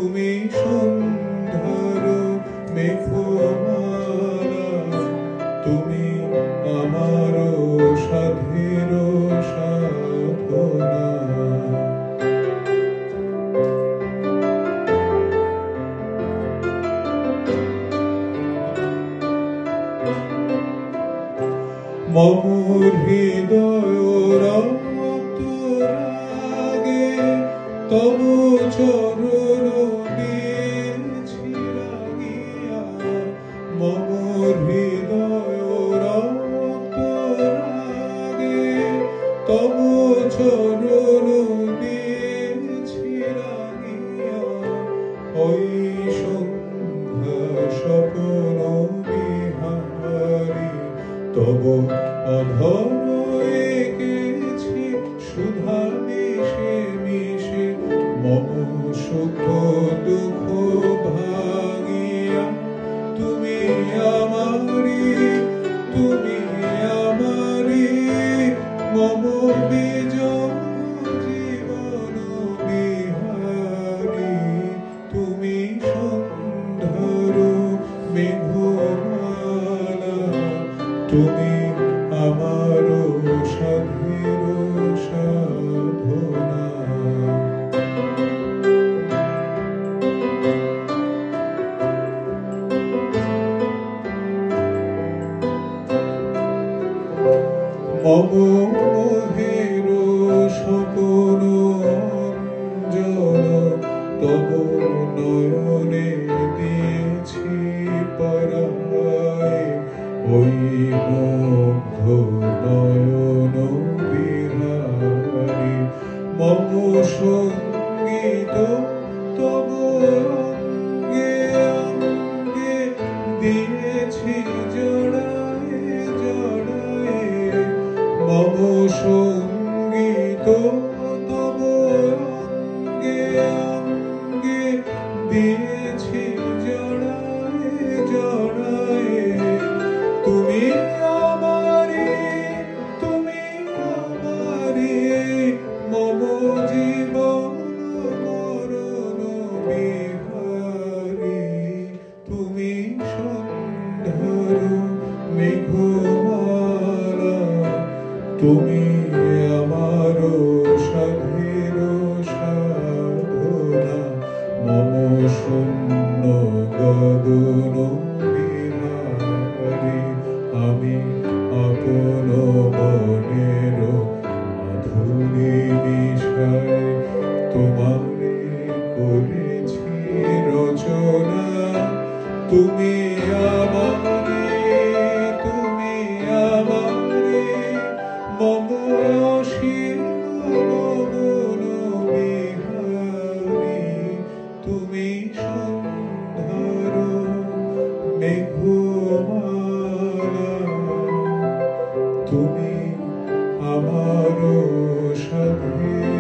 তুমি সন্ধ্যার মেঘমালা, তুমি আমার সাধের সাধনা। মম হৃদয় রক্ত রাগে তব চরণ দিয়েছি লাগিয়া। মম হৃদয় রক্ত রাগে তব চরণ দিয়েছি লাগিয়া। ওই সন্ধ্যা স্বপ্ন বিহারী তব অধর এঁকেছি সুধা মিশে মিশে। মম সুখ দুঃখ ভাঙিয়া তুমি আমারি, তুমি আমারি। মম বিজয় জীবন বিহারী, তুমি সন্ধ্যার মেঘমালা, তুমি আমার সাধের সাধনা। মম মোহের স্বপন অঞ্জন তব নয়নে দিয়েছি পরায়। ওই মুগ্ধ নয়ন বিহারী, মম সঙ্গীত তব অঙ্গে অঙ্গে দিয়েছি জড়ায় জড়ায়। মম সঙ্গীত তব অঙ্গে অঙ্গে দিয়েছি জড়ায় জড়ায়। তুমি আমারি, তুমি আমারি। মম জীবন মরণ বিহারী, তুমি সন্ধ্যার মেঘমালা, তুমি আমার সাধের সাধনা। মম শূন্য গগন বিহারী, আমি আপন মনের মাধুরী নিশায় তোমারে করেছি রচনা। তুমি আমারি, তুমি আমারি। মম অসীম গগন বিহারী, তুমি সন্ধ্যার মেঘমালা, তুমি আমার সাধে